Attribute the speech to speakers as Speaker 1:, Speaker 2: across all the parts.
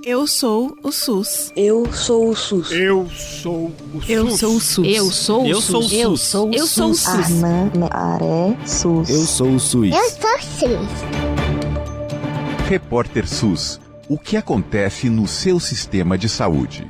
Speaker 1: Eu sou o SUS.
Speaker 2: Eu sou o SUS.
Speaker 3: Eu sou o SUS.
Speaker 1: Eu sou o SUS.
Speaker 4: Eu sou o
Speaker 3: Eu sou o
Speaker 4: SUS.
Speaker 3: SUS.
Speaker 4: Eu sou o
Speaker 1: Eu sou o
Speaker 4: SUS.
Speaker 1: SUS.
Speaker 2: Aré, SUS.
Speaker 5: Eu sou o SUS.
Speaker 6: Eu sou SUS.
Speaker 7: Repórter SUS. O que acontece no seu sistema de saúde?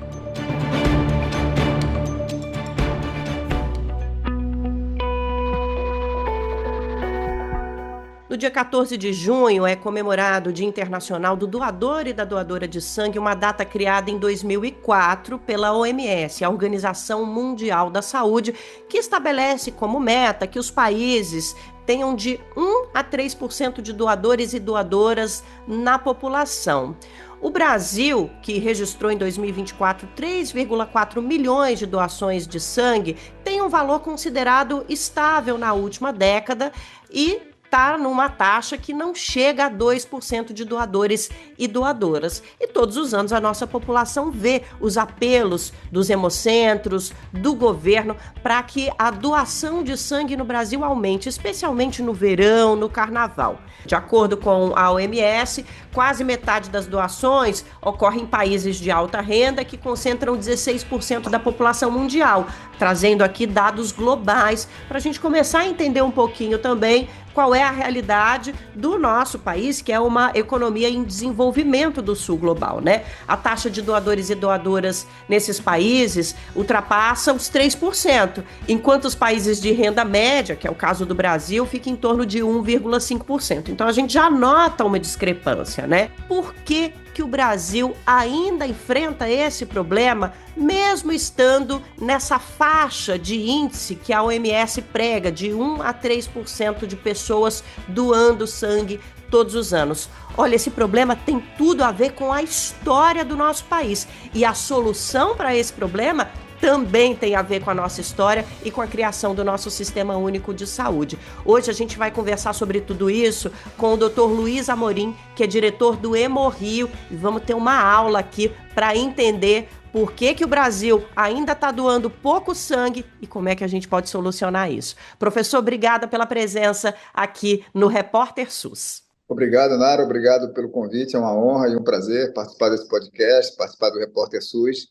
Speaker 4: No dia 14 de junho é comemorado o Dia Internacional do Doador e da Doadora de Sangue, uma data criada em 2004 pela OMS, a Organização Mundial da Saúde, que estabelece como meta que os países tenham de 1 a 3% de doadores e doadoras na população. O Brasil, que registrou em 2024 3,4 milhões de doações de sangue, tem um valor considerado estável na última década e está numa taxa que não chega a 2% de doadores e doadoras. E todos os anos a nossa população vê os apelos dos hemocentros, do governo, para que a doação de sangue no Brasil aumente, especialmente no verão, no carnaval. De acordo com a OMS, quase metade das doações ocorre em países de alta renda, que concentram 16% da população mundial, trazendo aqui dados globais para a gente começar a entender um pouquinho também qual é a realidade do nosso país, que é uma economia em desenvolvimento do sul global, né? A taxa de doadores e doadoras nesses países ultrapassa os 3%, enquanto os países de renda média, que é o caso do Brasil, fica em torno de 1,5%. Então a gente já nota uma discrepância, né? Por que o Brasil ainda enfrenta esse problema, mesmo estando nessa faixa de índice que a OMS prega, de 1 a 3% de pessoas doando sangue todos os anos? Olha, esse problema tem tudo a ver com a história do nosso país, e a solução para esse problema também tem a ver com a nossa história e com a criação do nosso Sistema Único de Saúde. Hoje a gente vai conversar sobre tudo isso com o Dr. Luiz Amorim, que é diretor do Hemorrio, e vamos ter uma aula aqui para entender por que o Brasil ainda está doando pouco sangue e como é que a gente pode solucionar isso. Professor, obrigada pela presença aqui no Repórter SUS.
Speaker 8: Obrigado, Nara. Obrigado pelo convite. É uma honra e um prazer participar desse podcast, participar do Repórter SUS.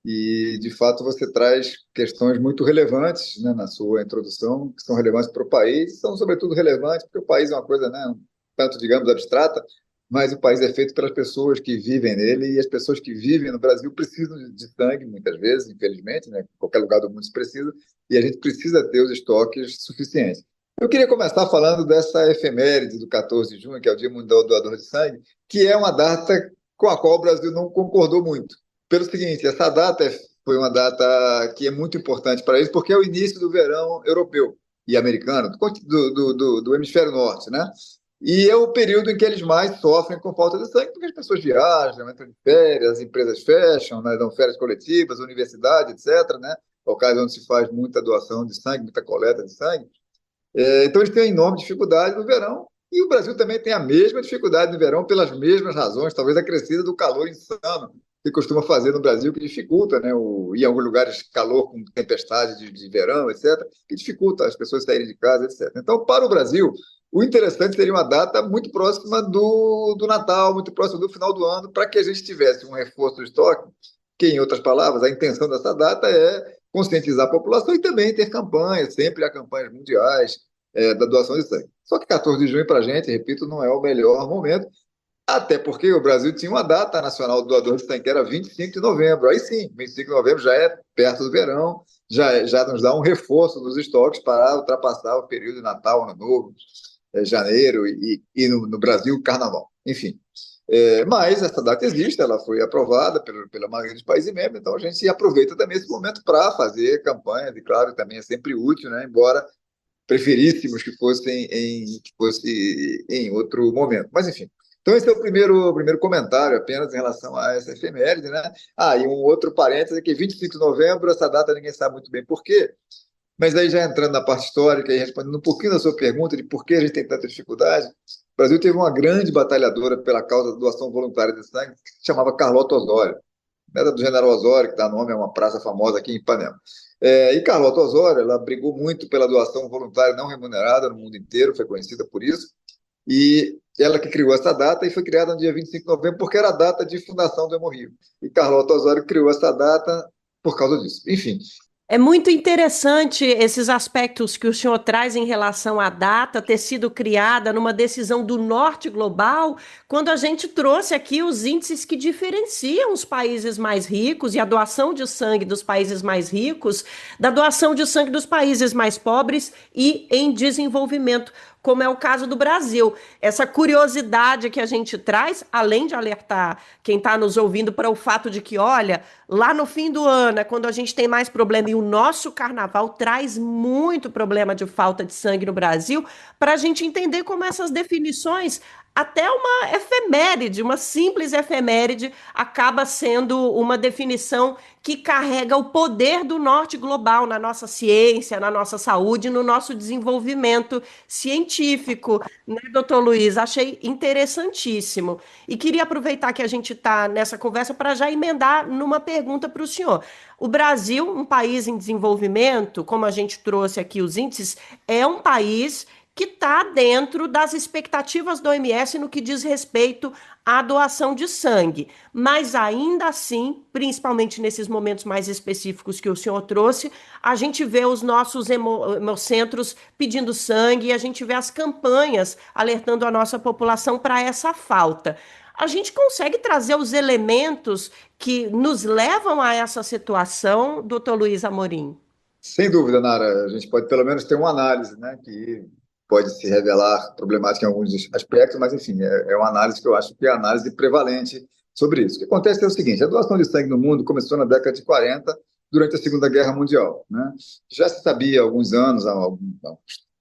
Speaker 8: E, de fato, você traz questões muito relevantes, né, na sua introdução, que são relevantes para o país, são, sobretudo, relevantes porque o país é uma coisa, né, um tanto, digamos, abstrata, mas o país é feito pelas pessoas que vivem nele, e as pessoas que vivem no Brasil precisam de sangue, muitas vezes, infelizmente, né, em qualquer lugar do mundo se precisa, e a gente precisa ter os estoques suficientes. Eu queria começar falando dessa efeméride do 14 de junho, que é o Dia Mundial do Doador de Sangue, que é uma data com a qual o Brasil não concordou muito. Pelo seguinte, essa data foi uma data que é muito importante para eles, porque é o início do verão europeu e americano, do hemisfério norte, né? E é o período em que eles mais sofrem com falta de sangue, porque as pessoas viajam, entram de férias, as empresas fecham, né, dão férias coletivas, universidade, etc., né? Locais onde se faz muita doação de sangue, muita coleta de sangue. Então, eles têm enorme dificuldade no verão, e o Brasil também tem a mesma dificuldade no verão, pelas mesmas razões, talvez acrescida do calor insano que costuma fazer no Brasil, que dificulta, né, em alguns lugares, calor com tempestade de verão, etc., que dificulta as pessoas saírem de casa, etc. Então, para o Brasil, o interessante seria uma data muito próxima do Natal, muito próxima do final do ano, para que a gente tivesse um reforço do estoque, que, em outras palavras, a intenção dessa data é conscientizar a população e também ter campanhas, sempre há campanhas mundiais da doação de sangue. Só que 14 de junho, para a gente, repito, não é o melhor momento, até porque o Brasil tinha uma data nacional do doador de sangue, que era 25 de novembro. Aí sim, 25 de novembro já é perto do verão, já nos dá um reforço dos estoques para ultrapassar o período de Natal, Ano Novo, janeiro e no Brasil, Carnaval. Enfim, mas essa data existe, ela foi aprovada pela maioria dos países membros, então a gente aproveita também esse momento para fazer campanhas, e claro, também é sempre útil, né, embora preferíssemos que fosse em outro momento. Mas, enfim. Então, esse é o primeiro comentário apenas em relação a essa efeméride, né? E um outro parêntese, que 25 de novembro, essa data ninguém sabe muito bem por quê, mas aí já entrando na parte histórica e respondendo um pouquinho da sua pergunta de por que a gente tem tanta dificuldade, o Brasil teve uma grande batalhadora pela causa da doação voluntária de sangue, que se chamava Carlota Osório. Era do General Osório, que dá nome a uma praça famosa aqui em Ipanema. E Carlota Osório, ela brigou muito pela doação voluntária não remunerada no mundo inteiro, foi conhecida por isso. E ela que criou essa data e foi criada no dia 25 de novembro porque era a data de fundação do Hemorrio. E Carlota Osório criou essa data por causa disso. Enfim,
Speaker 4: É muito interessante esses aspectos que o senhor traz em relação à data ter sido criada numa decisão do Norte Global, quando a gente trouxe aqui os índices que diferenciam os países mais ricos e a doação de sangue dos países mais ricos da doação de sangue dos países mais pobres e em desenvolvimento, como é o caso do Brasil. Essa curiosidade que a gente traz, além de alertar quem está nos ouvindo para o fato de que, olha, lá no fim do ano é quando a gente tem mais problema e o nosso carnaval traz muito problema de falta de sangue no Brasil, para a gente entender como essas definições, até uma efeméride, uma simples efeméride, acaba sendo uma definição que carrega o poder do norte global na nossa ciência, na nossa saúde, no nosso desenvolvimento científico, né, doutor Luiz? Achei interessantíssimo. E queria aproveitar que a gente está nessa conversa para já emendar numa pergunta para o senhor. O Brasil, um país em desenvolvimento, como a gente trouxe aqui os índices, é um país que está dentro das expectativas do OMS no que diz respeito à doação de sangue. Mas ainda assim, principalmente nesses momentos mais específicos que o senhor trouxe, a gente vê os nossos hemocentros pedindo sangue e a gente vê as campanhas alertando a nossa população para essa falta. A gente consegue trazer os elementos que nos levam a essa situação, doutor Luiz Amorim?
Speaker 8: sem dúvida, Nara, a gente pode pelo menos ter uma análise, né, que pode se revelar problemática em alguns aspectos, mas, enfim, é uma análise que eu acho que é a análise prevalente sobre isso. O que acontece é o seguinte: a doação de sangue no mundo começou na década de 40, durante a Segunda Guerra Mundial, né? Já se sabia há alguns anos, há uns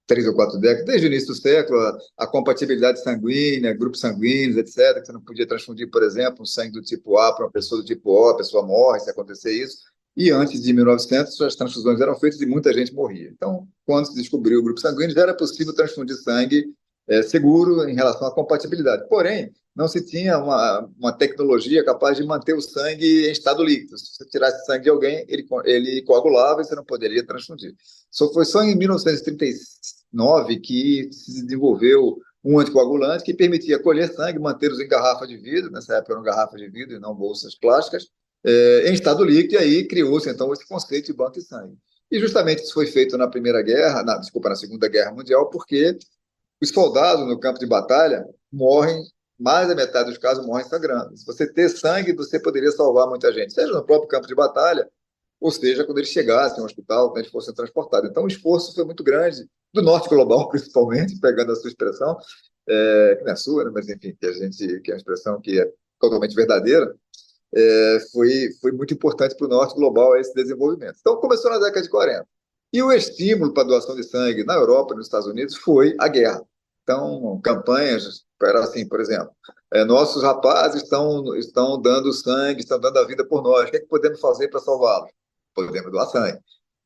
Speaker 8: 3 ou 4 décadas, desde o início do século, a compatibilidade sanguínea, grupos sanguíneos, etc., que você não podia transfundir, por exemplo, um sangue do tipo A para uma pessoa do tipo O, a pessoa morre se acontecer isso. E antes de 1900, as transfusões eram feitas e muita gente morria. Então, quando se descobriu o grupo sanguíneo, já era possível transfundir sangue seguro em relação à compatibilidade. Porém, não se tinha uma tecnologia capaz de manter o sangue em estado líquido. Se você tirasse sangue de alguém, ele coagulava e você não poderia transfundir. Foi só em 1939 que se desenvolveu um anticoagulante que permitia colher sangue, mantê-los em garrafa de vidro, nessa época eram garrafas de vidro e não bolsas plásticas, em estado líquido, e aí criou-se então esse conceito de banco de sangue. E justamente isso foi feito na na Segunda Guerra Mundial, porque os soldados no campo de batalha morrem, mais da metade dos casos morrem sangrando. Se você ter sangue, você poderia salvar muita gente, seja no próprio campo de batalha, ou seja, quando eles chegassem ao hospital, quando eles fossem transportados. Então, o esforço foi muito grande, do norte global, principalmente, pegando a sua expressão, que não é sua, né? Mas, enfim, que é uma expressão que é totalmente verdadeira, foi muito importante para o norte global esse desenvolvimento. Então, começou na década de 40. E o estímulo para a doação de sangue na Europa e nos Estados Unidos foi a guerra. Então, campanhas, era assim, por exemplo, nossos rapazes estão dando sangue, estão dando a vida por nós, o que é que podemos fazer para salvá-los? Podemos doar sangue.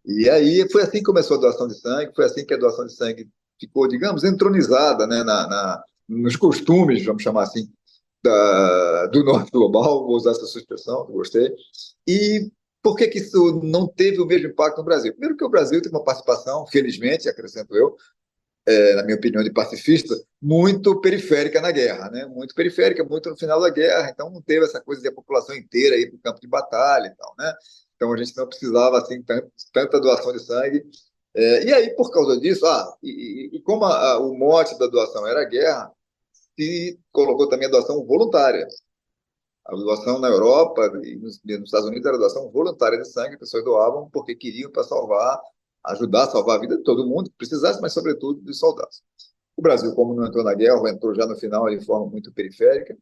Speaker 8: E aí foi assim que começou a doação de sangue, foi assim que a doação de sangue ficou, digamos, entronizada, né, nos costumes, vamos chamar assim, do norte global, vou usar essa sua expressão, que gostei. E por que isso não teve o mesmo impacto no Brasil? Primeiro que o Brasil teve uma participação, felizmente, acrescento eu, na minha opinião de pacifista, muito periférica na guerra, né? Muito periférica, muito no final da guerra, então não teve essa coisa de a população inteira ir para o campo de batalha e tal, né? Então a gente não precisava assim tanta doação de sangue. E aí, por causa disso, como o mote da doação era a guerra, se colocou também a doação voluntária. A doação na Europa e nos Estados Unidos era doação voluntária de sangue, as pessoas doavam porque queriam para ajudar a salvar a vida de todo mundo que precisasse, mas sobretudo dos soldados. O Brasil, como não entrou na guerra, ou entrou já no final de forma muito periférica,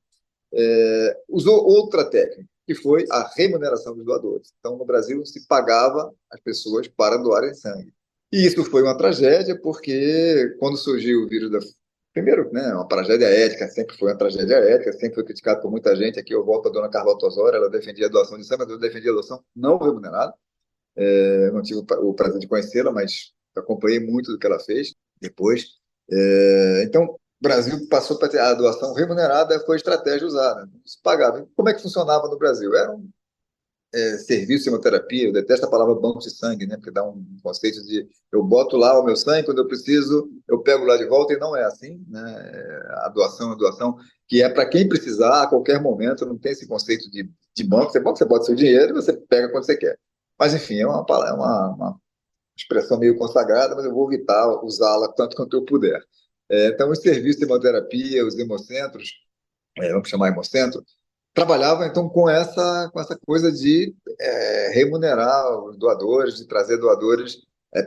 Speaker 8: usou outra técnica, que foi a remuneração dos doadores. Então, no Brasil, se pagava as pessoas para doarem sangue. E isso foi uma tragédia, porque quando surgiu o vírus Primeiro, né, uma tragédia ética, sempre foi uma tragédia ética, sempre foi criticado por muita gente. Aqui eu volto à dona Carlota Osório, ela defendia a doação de sangue, mas eu defendia a doação não remunerada. Eu não tive o prazer de conhecê-la, mas acompanhei muito do que ela fez depois. Então, o Brasil passou para ter a doação remunerada, foi a estratégia usada. Se pagava. Como é que funcionava no Brasil? serviço de hemoterapia, eu detesto a palavra banco de sangue, né? Porque dá um conceito de eu boto lá o meu sangue, quando eu preciso, eu pego lá de volta, e não é assim, né? A doação, que é para quem precisar a qualquer momento, não tem esse conceito de banco. Você bota seu dinheiro e você pega quando você quer. Mas, enfim, uma expressão meio consagrada, mas eu vou evitar usá-la tanto quanto eu puder. Então, os serviços de hemoterapia, os hemocentros, vamos chamar hemocentro, trabalhavam então com essa coisa de remunerar os doadores, de trazer doadores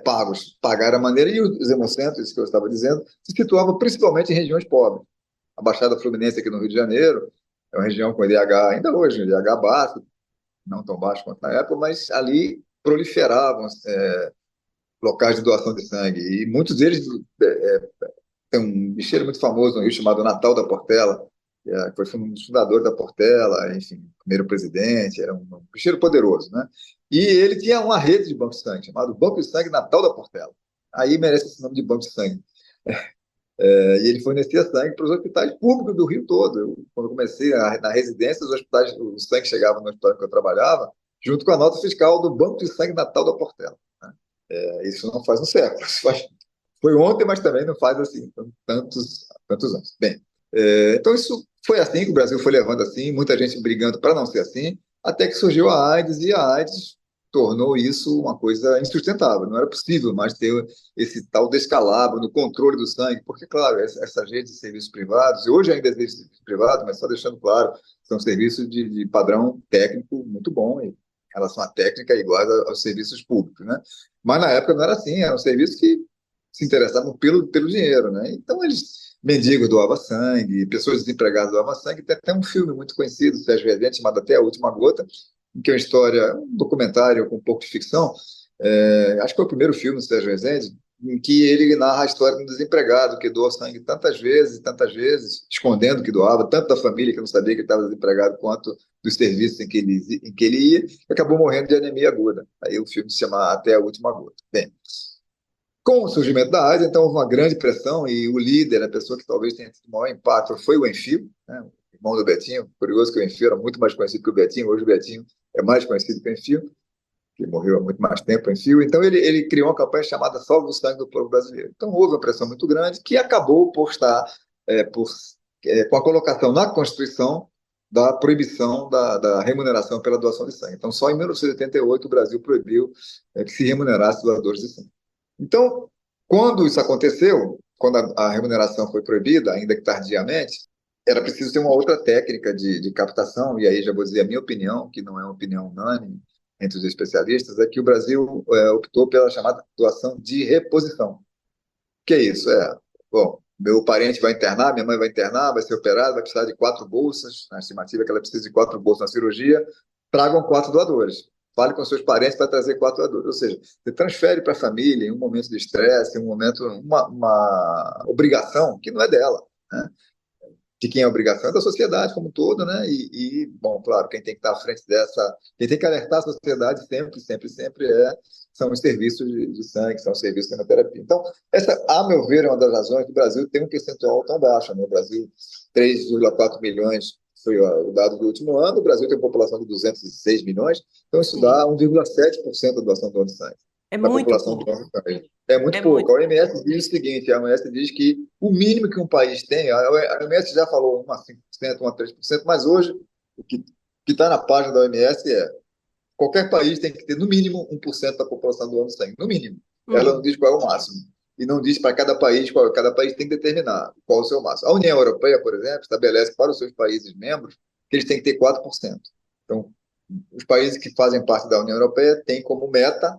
Speaker 8: pagos, pagar a maneira, e os hemocentros, isso que eu estava dizendo, se situavam principalmente em regiões pobres. A Baixada Fluminense aqui no Rio de Janeiro é uma região com IDH, ainda hoje, IDH baixo, não tão baixo quanto na época, mas ali proliferavam locais de doação de sangue, e muitos deles tem um bicheiro muito famoso no Rio chamado Natal da Portela, que foi um dos fundadores da Portela, enfim, primeiro presidente, era um bicheiro poderoso, né? E ele tinha uma rede de banco de sangue, chamado Banco de Sangue Natal da Portela. Aí merece esse nome de banco de sangue. E ele fornecia sangue para os hospitais públicos do Rio todo. Quando eu comecei na residência, os hospitais, o sangue chegava no hospital que eu trabalhava, junto com a nota fiscal do Banco de Sangue Natal da Portela, né? Isso não faz um século, foi ontem, mas também não faz assim tantos anos. Bem, então isso foi assim que o Brasil foi levando assim, muita gente brigando para não ser assim, até que surgiu a AIDS, e a AIDS tornou isso uma coisa insustentável. Não era possível mais ter esse tal descalabro no controle do sangue, porque, claro, essa rede de serviços privados, e hoje ainda existe serviço privado, mas só deixando claro, são serviços de padrão técnico muito bom, e em relação à técnica iguais aos serviços públicos, né? Mas na época não era assim, eram serviços que se interessavam pelo dinheiro, né? Então mendigos doavam sangue, pessoas desempregadas doavam sangue. Tem até um filme muito conhecido, Sérgio Rezende, chamado Até a Última Gota, em que é uma história, um documentário com um pouco de ficção, acho que foi o primeiro filme do Sérgio Rezende, em que ele narra a história de um desempregado que doou sangue tantas vezes, escondendo que doava, tanto da família que não sabia que ele estava desempregado, quanto dos serviços em que ele ia, e acabou morrendo de anemia aguda. Aí o filme se chama Até a Última Gota. Bem, com o surgimento da AIDS, então houve uma grande pressão, e o líder, a pessoa que talvez tenha tido o maior impacto, foi o Enfio, né, o irmão do Betinho. Curioso que o Enfio era muito mais conhecido que o Betinho, hoje o Betinho é mais conhecido que o Enfio, que morreu há muito mais tempo, Enfio. Então ele criou uma campanha chamada Salve o Sangue do Povo Brasileiro. Então houve uma pressão muito grande, que acabou por estar com a colocação na Constituição da proibição da remuneração pela doação de sangue. Então, só em 1988 o Brasil proibiu que se remunerasse doadores de sangue. Então, quando isso aconteceu, quando a remuneração foi proibida, ainda que tardiamente, era preciso ter uma outra técnica de captação, e aí já vou dizer a minha opinião, que não é uma opinião unânime entre os especialistas, é que o Brasil optou pela chamada doação de reposição. O que é isso? Bom, meu parente vai internar, minha mãe vai internar, vai ser operada, vai precisar de 4 bolsas, a estimativa é que ela precisa de 4 bolsas na cirurgia, tragam 4 doadores. Fale com seus parentes para trazer 4 doadores. Ou seja, você transfere para a família em um momento de estresse, em um momento, uma obrigação que não é dela, né? De quem é a obrigação é da sociedade como um todo, né? Bom, claro, quem tem que estar à frente quem tem que alertar a sociedade sempre são os serviços de sangue, são os serviços de hemoterapia. Então, essa, a meu ver, é uma das razões do Brasil ter um percentual tão baixo, né? O Brasil, 3,4 milhões foi o dado do último ano, o Brasil tem uma população de 206 milhões, então isso dá 1,7% da doação de sangue.
Speaker 4: É muito
Speaker 8: população
Speaker 4: pouco.
Speaker 8: É muito pouco.
Speaker 4: Muito.
Speaker 8: A OMS diz o seguinte, a OMS diz que o mínimo que um país tem, a OMS já falou uma 5%, uma 3%, mas hoje o que está na página da OMS qualquer país tem que ter no mínimo 1% da população doando sangue, no mínimo. Ela não diz qual é o máximo. E não diz para cada país qual, cada país tem que determinar qual é o seu máximo. A União Europeia, por exemplo, estabelece para os seus países membros que eles têm que ter 4%. Então, os países que fazem parte da União Europeia têm como meta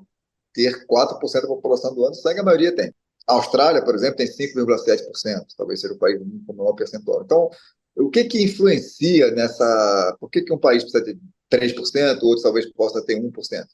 Speaker 8: ter 4% da população doando sangue, a maioria tem. A Austrália, por exemplo, tem 5,7%, talvez seja o país com o maior percentual. Então, o que influencia nessa... Por que um país precisa ter 3%, outro talvez possa ter 1%?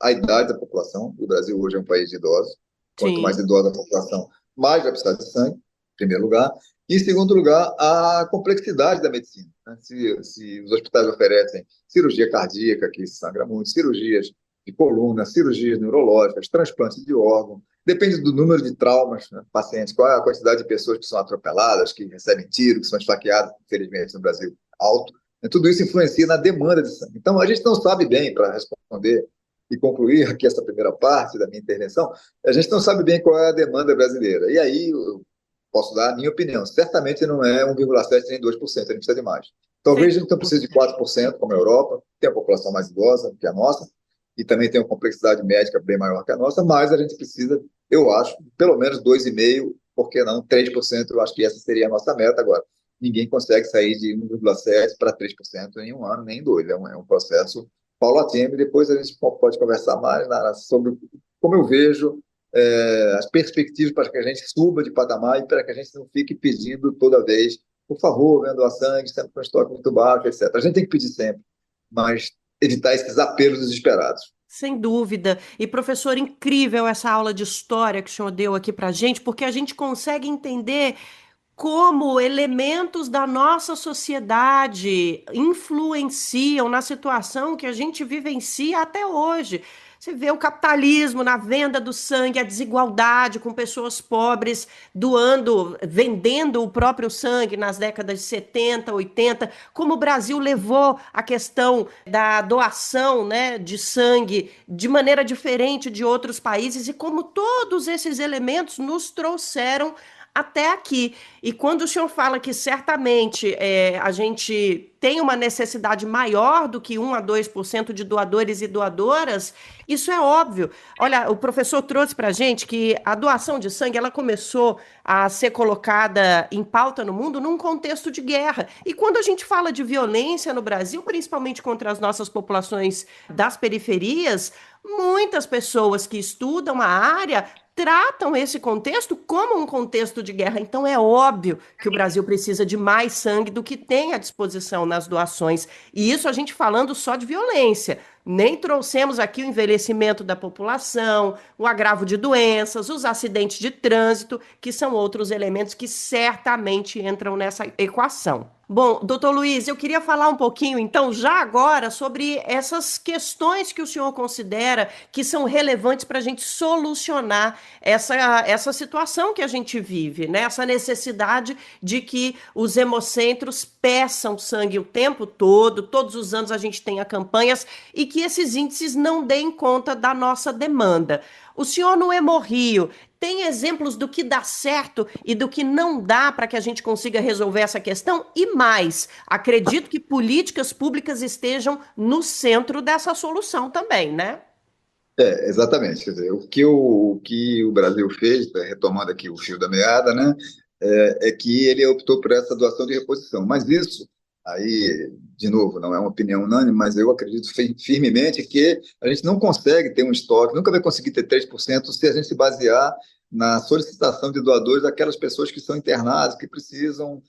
Speaker 8: A idade da população. O Brasil hoje é um país de idosos. Quanto mais idosa a população, mais vai precisar de sangue, em primeiro lugar. E, em segundo lugar, a complexidade da medicina, né? Se os hospitais oferecem cirurgia cardíaca, que sangra muito, cirurgias de coluna, cirurgias neurológicas, transplantes de órgão, depende do número de traumas, né, pacientes, qual é a quantidade de pessoas que são atropeladas, que recebem tiro, que são esfaqueadas, infelizmente, no Brasil, alto, Tudo isso influencia na demanda de sangue. Então, a gente não sabe bem, para responder e concluir aqui essa primeira parte da minha intervenção, a gente não sabe bem qual é a demanda brasileira. E aí eu posso dar a minha opinião. Certamente não é 1,7% nem 2%, a gente precisa de mais. Talvez a gente não precise de 4%, como a Europa, tem a população mais idosa que a nossa, e também tem uma complexidade médica bem maior que a nossa, mas a gente precisa, eu acho, pelo menos 2,5%, por que não 3%? Eu acho que essa seria a nossa meta agora. Ninguém consegue sair de 1,7% para 3% em um ano, nem em dois. É um processo paulatino, e depois a gente pode conversar mais sobre como eu vejo as perspectivas para que a gente suba de patamar e para que a gente não fique pedindo toda vez, por favor, vendo a sangue, sempre com estoque muito baixo, etc. A gente tem que pedir sempre, mas evitar esses apelos desesperados.
Speaker 4: Sem dúvida. E, professor, incrível essa aula de história que o senhor deu aqui para a gente, porque a gente consegue entender como elementos da nossa sociedade influenciam na situação que a gente vivencia até hoje. Você vê o capitalismo na venda do sangue, a desigualdade com pessoas pobres vendendo o próprio sangue nas décadas de 70, 80, como o Brasil levou a questão da doação, né, de sangue de maneira diferente de outros países e como todos esses elementos nos trouxeram até aqui. E quando o senhor fala que certamente a gente tem uma necessidade maior do que 1 a 2% de doadores e doadoras, isso é óbvio. Olha, o professor trouxe para a gente que a doação de sangue ela começou a ser colocada em pauta no mundo num contexto de guerra. E quando a gente fala de violência no Brasil, principalmente contra as nossas populações das periferias, muitas pessoas que estudam a área tratam esse contexto como um contexto de guerra. Então é óbvio que o Brasil precisa de mais sangue do que tem à disposição nas doações. E isso a gente falando só de violência. Nem trouxemos aqui o envelhecimento da população, o agravo de doenças, os acidentes de trânsito, que são outros elementos que certamente entram nessa equação. Bom, doutor Luiz, eu queria falar um pouquinho, então, já agora, sobre essas questões que o senhor considera que são relevantes para a gente solucionar essa situação que a gente vive, né? Essa necessidade de que os hemocentros peçam sangue o tempo todo, todos os anos a gente tenha campanhas e que esses índices não deem conta da nossa demanda. O senhor no Hemorrio tem exemplos do que dá certo e do que não dá para que a gente consiga resolver essa questão? E mais, acredito que políticas públicas estejam no centro dessa solução também, né?
Speaker 8: Exatamente. Quer dizer, o que o Brasil fez, retomando aqui o fio da meada, né, é que ele optou por essa doação de reposição. Mas isso, aí, de novo, não é uma opinião unânime, mas eu acredito firmemente que a gente não consegue ter um estoque, nunca vai conseguir ter 3% se a gente se basear na solicitação de doadores daquelas pessoas que são internadas, que precisam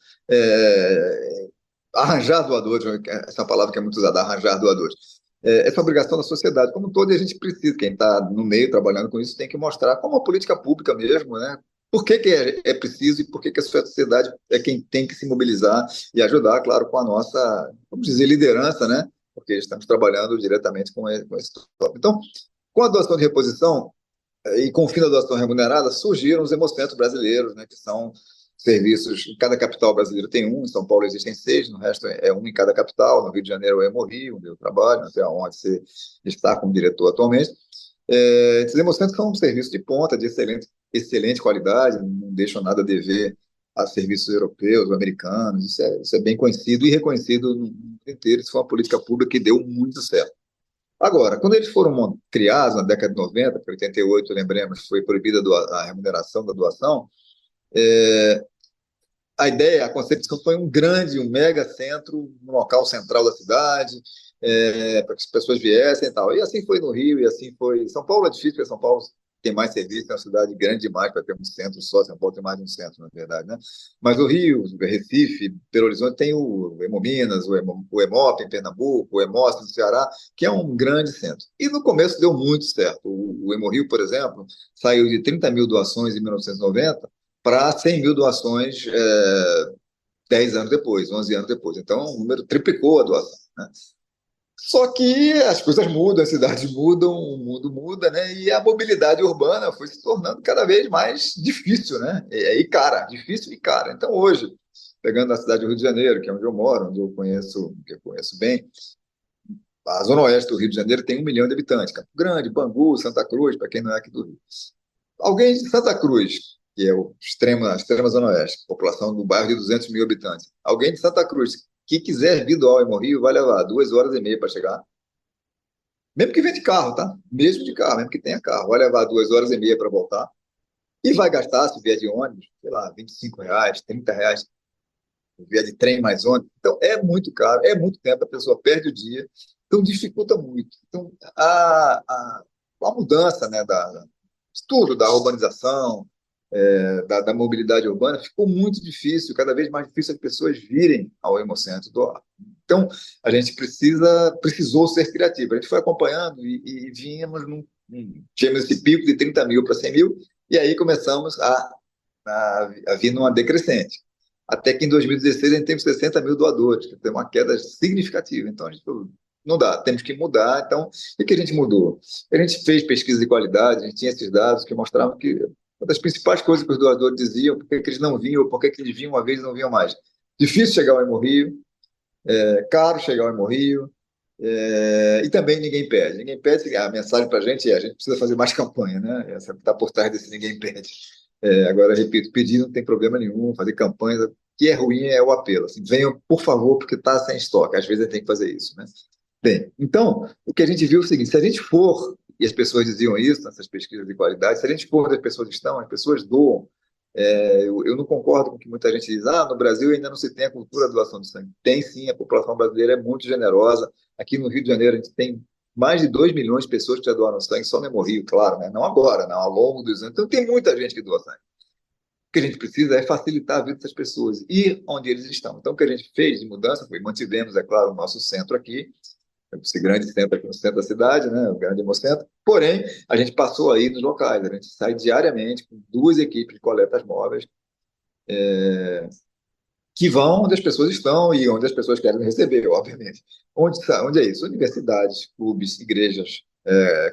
Speaker 8: arranjar doadores, essa palavra que é muito usada, arranjar doadores. Essa obrigação da sociedade como um todo, e a gente precisa, quem está no meio trabalhando com isso, tem que mostrar como a política pública mesmo, né? Por que é preciso e por que a sociedade é quem tem que se mobilizar e ajudar, claro, com a nossa, vamos dizer, liderança, né? Porque estamos trabalhando diretamente com esse tópico. Então, com a doação de reposição e com o fim da doação remunerada, surgiram os hemocentros brasileiros, né? Que são serviços, em cada capital brasileira tem um, em São Paulo existem 6, no resto é um em cada capital, no Rio de Janeiro é o Hemorrio, onde eu trabalho, não sei onde você está como diretor atualmente. Esses hemocentros são um serviço de ponta, de excelente qualidade, não deixam nada a dever a serviços europeus, americanos, isso é bem conhecido e reconhecido no mundo inteiro, isso foi uma política pública que deu muito certo. Agora, quando eles foram criados na década de 90, porque em 88, lembremos, foi proibida a remuneração da doação, a ideia, a concepção foi um mega centro, no local central da cidade, para que as pessoas viessem e tal. E assim foi no Rio, e assim foi. São Paulo é difícil, porque São Paulo tem mais serviço, é uma cidade grande demais para ter um centro só. São Paulo tem mais de um centro, na verdade, né? Mas o Rio, o Recife, Belo Horizonte tem o Hemominas, o Hemop em Pernambuco, o Hemópolis no Ceará, que é um grande centro. E no começo deu muito certo. O Hemorrio, por exemplo, saiu de 30 mil doações em 1990 para 100 mil doações 10 anos depois, 11 anos depois. Então, o número triplicou a doação, né? Só que as coisas mudam, as cidades mudam, o mundo muda, né? E a mobilidade urbana foi se tornando cada vez mais difícil, né? E cara, difícil e cara. Então, hoje, pegando a cidade do Rio de Janeiro, que é onde eu moro, onde que eu conheço bem, a zona oeste do Rio de Janeiro tem 1 milhão de habitantes. Campo Grande, Bangu, Santa Cruz, para quem não é aqui do Rio. Alguém de Santa Cruz, que é a extrema zona oeste, população do bairro de 200 mil habitantes. Alguém de Santa Cruz que quiser vir do Rio vai levar 2 horas e meia para chegar. Mesmo que venha de carro, tá? Mesmo de carro, mesmo que tenha carro. Vai levar 2 horas e meia para voltar. E vai gastar, se vier de ônibus, sei lá, R$ 25, R$ 30, se vier de trem mais ônibus. Então, é muito caro, é muito tempo, a pessoa perde o dia. Então, dificulta muito. Então, a mudança, né, tudo, da urbanização, da mobilidade urbana, ficou muito difícil, cada vez mais difícil as pessoas virem ao Hemocentro doar. Então, a gente precisou ser criativo. A gente foi acompanhando e vínhamos, tínhamos esse pico de 30 mil para 100 mil, e aí começamos a vir numa decrescente. Até que em 2016 a gente teve 60 mil doadores, que tem uma queda significativa. Então, a gente falou, não dá, temos que mudar. Então, o que a gente mudou? A gente fez pesquisa de qualidade, a gente tinha esses dados que mostravam que uma das principais coisas que os doadores diziam, por que eles não vinham, ou por que eles vinham uma vez e não vinham mais. Difícil chegar ao Hemorrio, caro chegar ao Hemorrio, e também ninguém pede. Ninguém pede, a mensagem para a gente precisa fazer mais campanha, né? Essa está por trás desse ninguém pede. Agora, repito, pedir não tem problema nenhum, fazer campanha, o que é ruim é o apelo. Assim, venham, por favor, porque está sem estoque. Às vezes a gente tem que fazer isso, né? Bem, então, o que a gente viu é o seguinte, se a gente for, e as pessoas diziam isso nessas pesquisas de qualidade, se a gente for onde as pessoas estão, as pessoas doam. Eu não concordo com o que muita gente diz, no Brasil ainda não se tem a cultura da doação de sangue. Tem sim, a população brasileira é muito generosa. Aqui no Rio de Janeiro a gente tem mais de 2 milhões de pessoas que já doaram sangue, só no Hemorrio, claro, né? Não agora, não, ao longo dos anos. Então tem muita gente que doa sangue. O que a gente precisa é facilitar a vida dessas pessoas, ir onde eles estão. Então o que a gente fez de mudança foi, mantivemos, é claro, o nosso centro aqui, esse grande centro aqui no centro da cidade, né, o grande Hemocentro, porém, a gente passou aí nos locais, a gente sai diariamente com 2 equipes de coletas móveis, que vão onde as pessoas estão e onde as pessoas querem receber, obviamente. Onde é isso? Universidades, clubes, igrejas,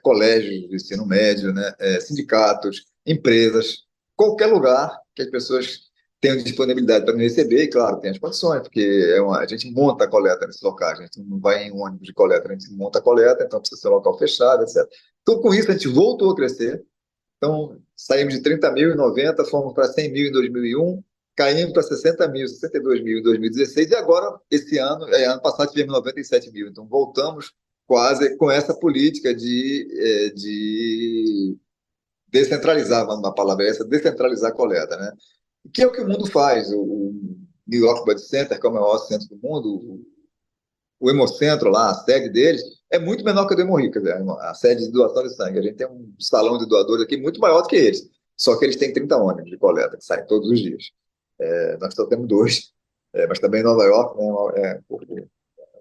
Speaker 8: colégios de ensino médio, né, sindicatos, empresas, qualquer lugar que as pessoas tenham disponibilidade para me receber, e claro, tem as condições, porque a gente monta a coleta nesses locais, a gente não vai em um ônibus de coleta, a gente monta a coleta, então precisa ser um local fechado, etc. Então, com isso, a gente voltou a crescer. Então, saímos de 30 mil em 90, fomos para 100 mil em 2001, caímos para 60 mil, 62 mil em 2016, e agora, esse ano passado, tivemos 97 mil. Então, voltamos quase com essa política de descentralizar, vamos na palavra essa, descentralizar a coleta, né? Que é o que o mundo faz. O New York Blood Center, que é o maior centro do mundo, o Hemocentro lá, a sede deles, é muito menor que a do Hemorrio, quer dizer, a sede de doação de sangue. A gente tem um salão de doadores aqui muito maior do que eles, só que eles têm 30 ônibus de coleta, que saem todos os dias. Nós só temos 2, mas também em Nova York, né, um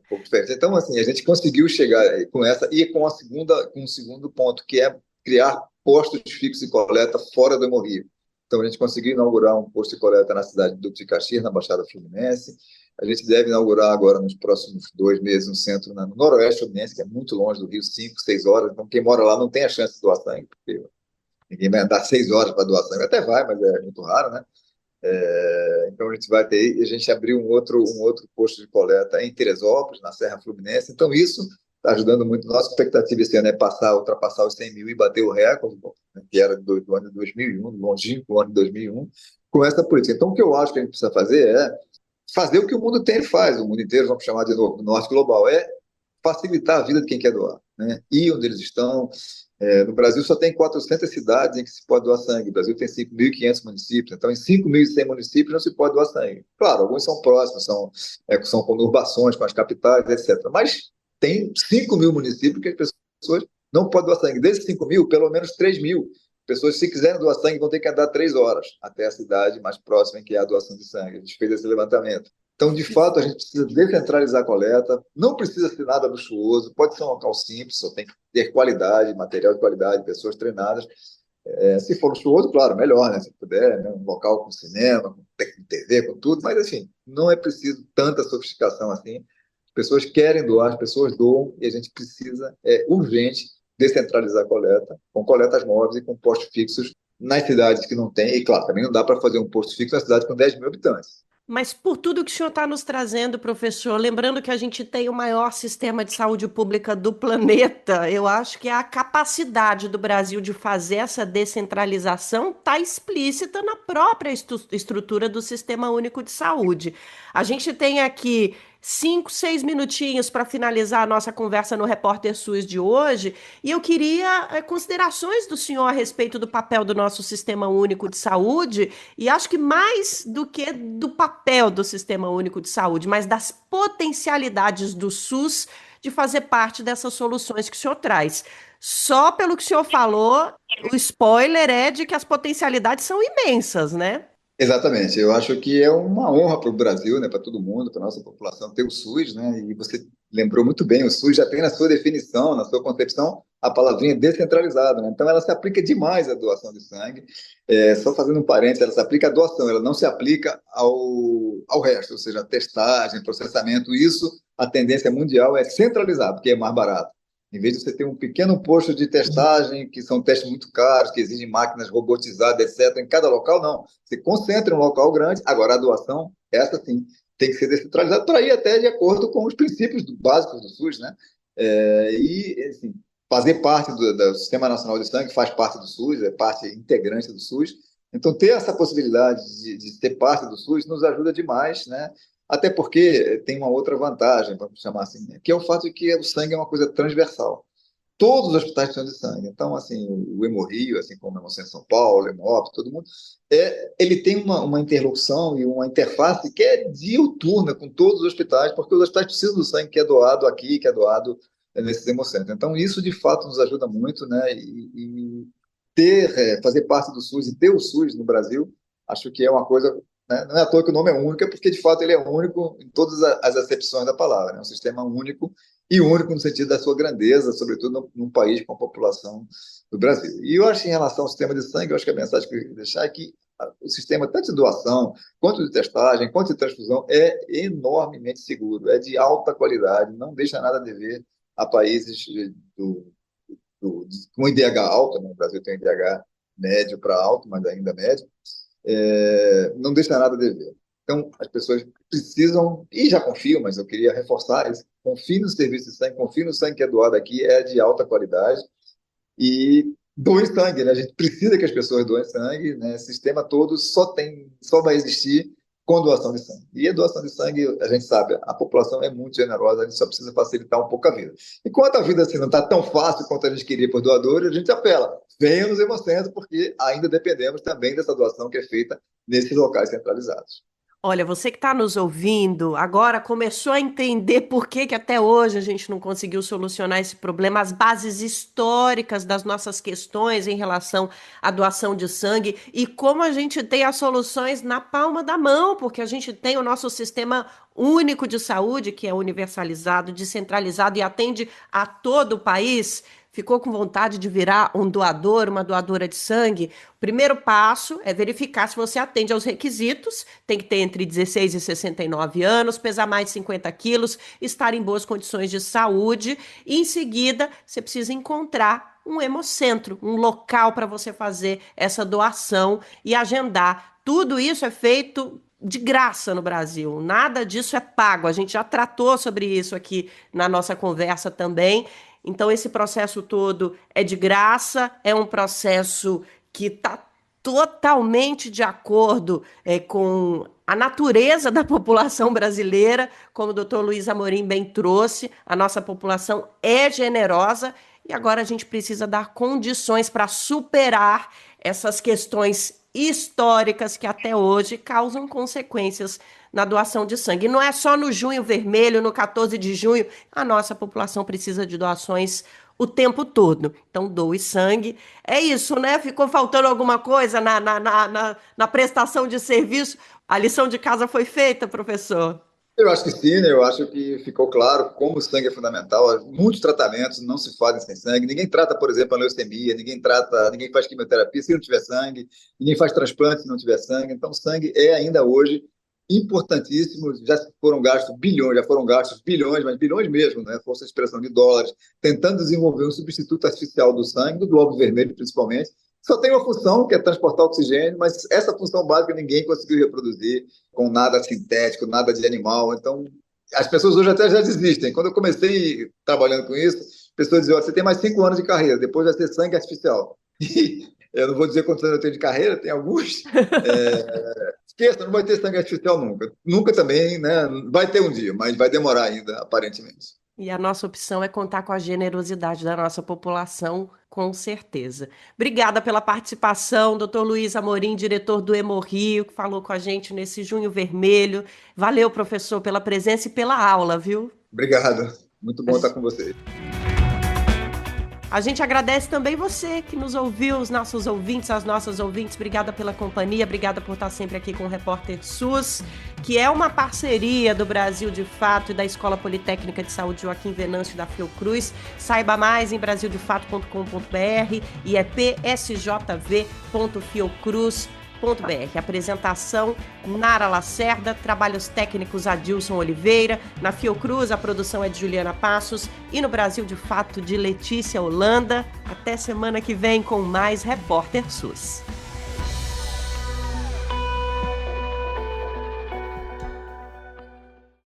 Speaker 8: pouco diferente. Então, assim, a gente conseguiu chegar com essa, e com um segundo ponto, que é criar postos fixos de coleta fora do Hemorrio. Então, a gente conseguiu inaugurar um posto de coleta na cidade de Duque de Caxias, na Baixada Fluminense. A gente deve inaugurar agora, nos próximos 2 meses, um centro no Noroeste Fluminense, que é muito longe do Rio, 5, 6 horas. Então, quem mora lá não tem a chance de doar sangue, porque ninguém vai andar 6 horas para doar sangue. Até vai, mas é muito raro, né? Então, a gente vai ter... A gente abriu um outro posto de coleta em Teresópolis, na Serra Fluminense. Então, isso está ajudando muito. Nossa expectativa esse ano é ultrapassar os 100 mil e bater o recorde, né, que era do ano de 2001, longínquo ano de 2001, com essa política. Então, o que eu acho que a gente precisa fazer é fazer o que o mundo inteiro faz, o mundo inteiro, vamos chamar de novo, norte global, é facilitar a vida de quem quer doar, né? Ir onde eles estão. No Brasil só tem 400 cidades em que se pode doar sangue. O Brasil tem 5.500 municípios, então em 5.100 municípios não se pode doar sangue. Claro, alguns são próximos, são conurbações com as capitais, etc. Mas tem 5 mil municípios que as pessoas não podem doar sangue. Desses 5 mil, pelo menos 3 mil pessoas, se quiserem doar sangue, vão ter que andar 3 horas até a cidade mais próxima em que há a doação de sangue. A gente fez esse levantamento. Então, de fato, a gente precisa descentralizar a coleta, não precisa ser nada luxuoso, pode ser um local simples, só tem que ter qualidade, material de qualidade, pessoas treinadas. Se for luxuoso, claro, melhor, né? Se puder, né? Um local com cinema, com TV, com tudo, mas, assim, não é preciso tanta sofisticação assim. As pessoas querem doar, as pessoas doam, e a gente precisa, urgente, descentralizar a coleta, com coletas móveis e com postos fixos nas cidades que não tem, e, claro, também não dá para fazer um posto fixo na cidade com 10 mil habitantes.
Speaker 4: Mas por tudo que o senhor está nos trazendo, professor, lembrando que a gente tem o maior sistema de saúde pública do planeta, eu acho que a capacidade do Brasil de fazer essa descentralização está explícita na própria estrutura do Sistema Único de Saúde. A gente tem aqui 5, 6 minutinhos para finalizar a nossa conversa no Repórter SUS de hoje, e eu queria considerações do senhor a respeito do papel do nosso Sistema Único de Saúde. E acho que mais do que do papel do Sistema Único de Saúde, mas das potencialidades do SUS de fazer parte dessas soluções que o senhor traz. Só pelo que o senhor falou, o spoiler é de que as potencialidades são imensas, né?
Speaker 8: Exatamente, eu acho que é uma honra para o Brasil, né, para todo mundo, para a nossa população ter o SUS, né, e você lembrou muito bem, o SUS já tem na sua definição, na sua concepção, a palavrinha descentralizado, né, então ela se aplica demais à doação de sangue, só fazendo um parênteses, ela se aplica à doação, ela não se aplica ao resto, ou seja, a testagem, processamento, isso, a tendência mundial é centralizar, porque é mais barato. Em vez de você ter um pequeno posto de testagem, que são testes muito caros, que exigem máquinas robotizadas, etc., em cada local, não. Você concentra em um local grande, agora a doação, essa sim, tem que ser descentralizada para ir até de acordo com os princípios básicos do SUS, né? Assim, fazer parte do Sistema Nacional de Sangue faz parte do SUS, é parte integrante do SUS. Então, ter essa possibilidade de ter parte do SUS nos ajuda demais, né? Até porque tem uma outra vantagem, vamos chamar assim, né? Que é o fato de que o sangue é uma coisa transversal. Todos os hospitais precisam de sangue. Então, assim, o Hemorrio, assim como o Hemocentro São Paulo, o Hemop, todo mundo, ele tem uma interlocução e uma interface que é diuturna com todos os hospitais, porque os hospitais precisam do sangue que é doado aqui, que é doado nesses hemocentros. Então, isso, de fato, nos ajuda muito, né? E fazer parte do SUS e ter o SUS no Brasil, acho que é uma coisa, né? Não é à toa que o nome é único, é porque, de fato, ele é único em todas as acepções da palavra. É, né? Um sistema único, e único no sentido da sua grandeza, sobretudo num país com a população do Brasil. E eu acho, em relação ao sistema de sangue, eu acho que a mensagem que eu queria deixar é que o sistema, tanto de doação, quanto de testagem, quanto de transfusão, é enormemente seguro, é de alta qualidade, não deixa nada a dever a países com IDH alto, né? O Brasil tem IDH médio para alto, mas ainda médio, não deixa nada a dever. Então, as pessoas precisam, e já confiam, mas eu queria reforçar isso, confie no serviço de sangue, confie no sangue que é doado aqui, é de alta qualidade, e doem sangue, né? A gente precisa que as pessoas doem sangue, né? O sistema todo só vai existir com doação de sangue. E a doação de sangue, a gente sabe, a população é muito generosa, a gente só precisa facilitar um pouco a vida. Enquanto a vida assim, não está tão fácil quanto a gente queria por doadores, a gente apela, venham nos hemocentros, porque ainda dependemos também dessa doação que é feita nesses locais centralizados.
Speaker 4: Olha, você que está nos ouvindo, agora começou a entender por que que até hoje a gente não conseguiu solucionar esse problema, as bases históricas das nossas questões em relação à doação de sangue e como a gente tem as soluções na palma da mão, porque a gente tem o nosso sistema único de saúde, que é universalizado, descentralizado e atende a todo o país. Ficou com vontade de virar um doador, uma doadora de sangue? O primeiro passo é verificar se você atende aos requisitos. Tem que ter entre 16 e 69 anos, pesar mais de 50 quilos, estar em boas condições de saúde. E, em seguida, você precisa encontrar um hemocentro, um local para você fazer essa doação e agendar. Tudo isso é feito de graça no Brasil, nada disso é pago. A gente já tratou sobre isso aqui na nossa conversa também. Então, esse processo todo é de graça, é um processo que está totalmente de acordo com a natureza da população brasileira, como o doutor Luiz Amorim bem trouxe, a nossa população é generosa e agora a gente precisa dar condições para superar essas questões históricas que até hoje causam consequências na doação de sangue. E não é só no Junho Vermelho, no 14 de junho, a nossa população precisa de doações o tempo todo. Então, doe sangue. É isso, né? Ficou faltando alguma coisa na prestação de serviço? A lição de casa foi feita, professor?
Speaker 8: Eu acho que sim, né? Eu acho que ficou claro como o sangue é fundamental. Muitos tratamentos não se fazem sem sangue. Ninguém trata, por exemplo, a leucemia, ninguém faz quimioterapia se não tiver sangue, ninguém faz transplante se não tiver sangue. Então, o sangue é ainda hoje importantíssimo. Já foram gastos bilhões, mas bilhões mesmo, né? Força de expressão de dólares, tentando desenvolver um substituto artificial do sangue, do glóbulo vermelho principalmente, só tem uma função, que é transportar oxigênio, mas essa função básica ninguém conseguiu reproduzir com nada sintético, nada de animal. Então, as pessoas hoje até já desistem. Quando eu comecei trabalhando com isso, as pessoas diziam, você tem mais 5 anos de carreira, depois vai ser sangue artificial. E eu não vou dizer quantos anos eu tenho de carreira, tem alguns. Esqueça, não vai ter sangue artificial nunca. Nunca também, né? Vai ter um dia, mas vai demorar ainda, aparentemente.
Speaker 4: E a nossa opção é contar com a generosidade da nossa população, com certeza. Obrigada pela participação, Dr. Luiz Amorim, diretor do Hemorrio, que falou com a gente nesse Junho Vermelho. Valeu, professor, pela presença e pela aula, viu?
Speaker 8: Obrigado. Muito bom estar com vocês.
Speaker 4: A gente agradece também você que nos ouviu, os nossos ouvintes, as nossas ouvintes. Obrigada pela companhia, obrigada por estar sempre aqui com o Repórter SUS, que é uma parceria do Brasil de Fato e da Escola Politécnica de Saúde Joaquim Venâncio da Fiocruz. Saiba mais em brasildefato.com.br e é psjv.fiocruz.br. Apresentação Nara Lacerda, trabalhos técnicos Adilson Oliveira, na Fiocruz a produção é de Juliana Passos e no Brasil de Fato de Letícia Holanda. Até semana que vem com mais Repórter SUS.